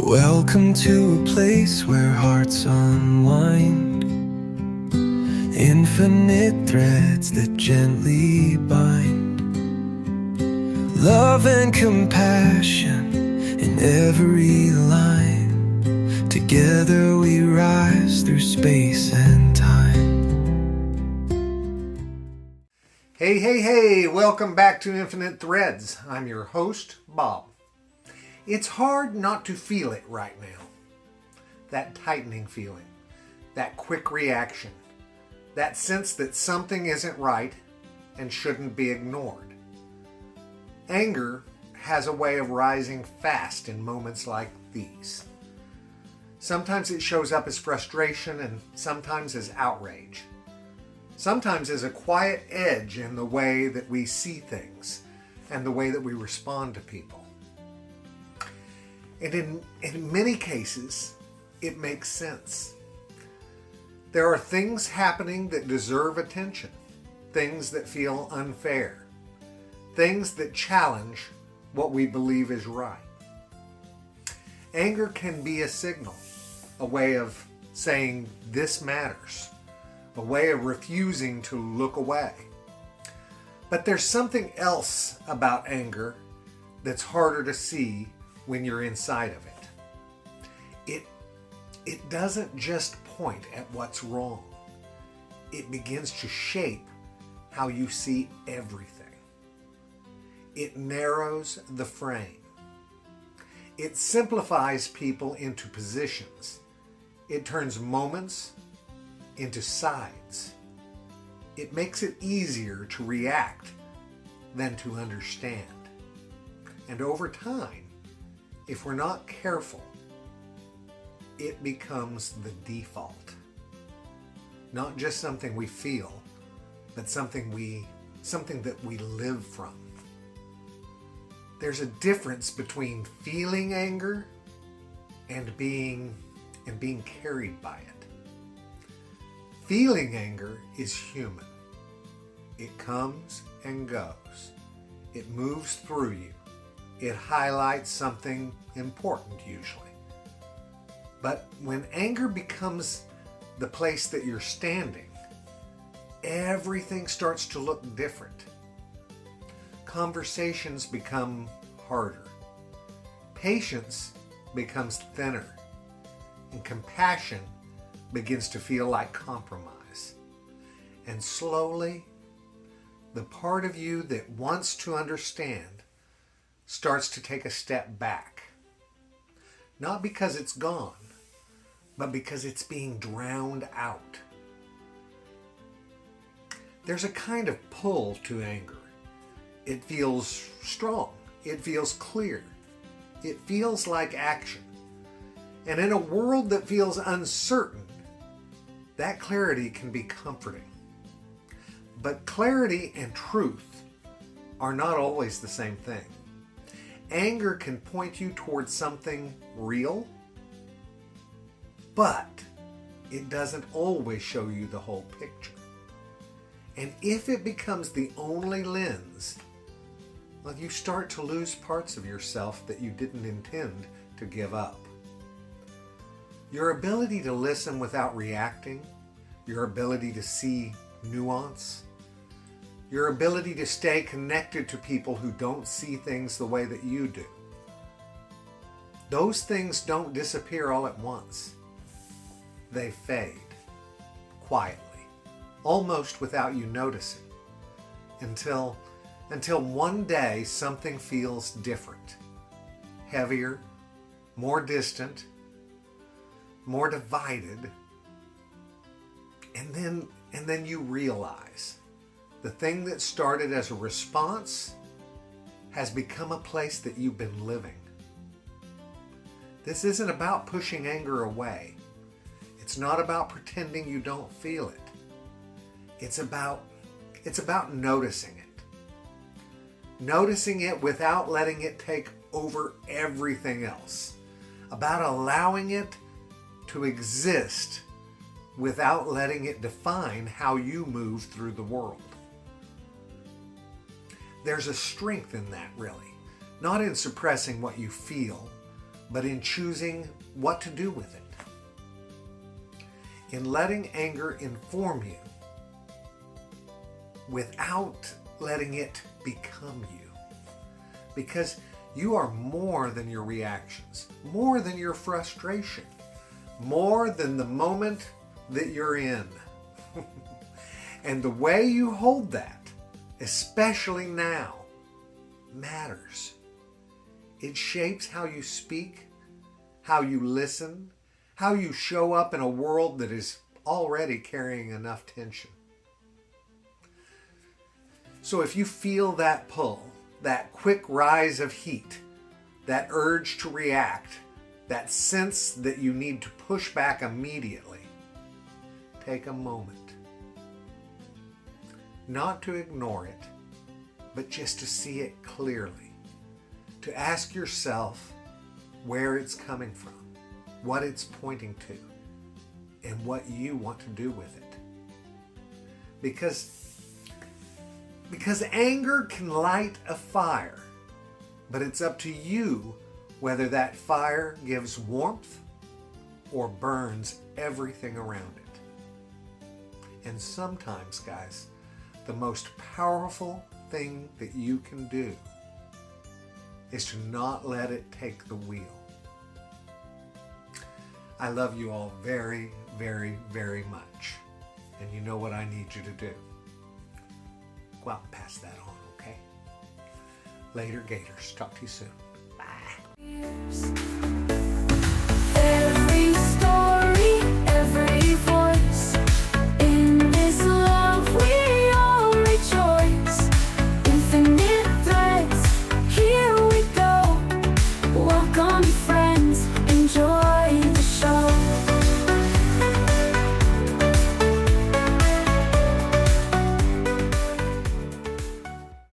Welcome to a place where hearts unwind, infinite threads that gently bind, love and compassion in every line. Together we rise through space and time. Hey, welcome back to Infinite Threads. I'm your host, Bob. It's hard not to feel it right now. That tightening feeling, that quick reaction, that sense that something isn't right and shouldn't be ignored. Anger has a way of rising fast in moments like these. Sometimes it shows up as frustration and sometimes as outrage. Sometimes as a quiet edge in the way that we see things and the way that we respond to people. And in many cases, it makes sense. There are things happening that deserve attention, things that feel unfair, things that challenge what we believe is right. Anger can be a signal, a way of saying this matters, a way of refusing to look away. But there's something else about anger that's harder to see when you're inside of it. It doesn't just point at what's wrong. It begins to shape how you see everything. It narrows the frame. It simplifies people into positions. It turns moments into sides. It makes it easier to react than to understand. And over time, if we're not careful, it becomes the default. Not just something we feel, but something that we live from. There's a difference between feeling anger and being carried by it. Feeling anger is human. It comes and goes. It moves through you. It highlights something important usually. But when anger becomes the place that you're standing, everything starts to look different. Conversations become harder. Patience becomes thinner. And compassion begins to feel like compromise. And slowly, the part of you that wants to understand starts to take a step back. Not because it's gone, but because it's being drowned out. There's a kind of pull to anger. It feels strong. It feels clear. It feels like action. And in a world that feels uncertain, that clarity can be comforting. But clarity and truth are not always the same thing. Anger can point you towards something real, but it doesn't always show you the whole picture. And if it becomes the only lens, well, you start to lose parts of yourself that you didn't intend to give up. Your ability to listen without reacting, your ability to see nuance, your ability to stay connected to people who don't see things the way that you do. Those things don't disappear all at once. They fade quietly, almost without you noticing, until one day something feels different, heavier, more distant, more divided, and then you realize the thing that started as a response has become a place that you've been living. This isn't about pushing anger away. It's not about pretending you don't feel it. It's about noticing it. Noticing it without letting it take over everything else. About allowing it to exist without letting it define how you move through the world. There's a strength in that, really. Not in suppressing what you feel, but in choosing what to do with it. In letting anger inform you without letting it become you. Because you are more than your reactions, more than your frustration, more than the moment that you're in. And the way you hold that, especially now, matters. It shapes how you speak, how you listen, how you show up in a world that is already carrying enough tension. So if you feel that pull, that quick rise of heat, that urge to react, that sense that you need to push back immediately, take a moment. Not to ignore it, but just to see it clearly. To ask yourself where it's coming from, what it's pointing to, and what you want to do with it. Because anger can light a fire, but it's up to you whether that fire gives warmth or burns everything around it. And sometimes, guys, the most powerful thing that you can do is to not let it take the wheel. I love you all very, very, very much. And you know what I need you to do. Go out and pass that on, okay? Later, Gators. Talk to you soon. Bye.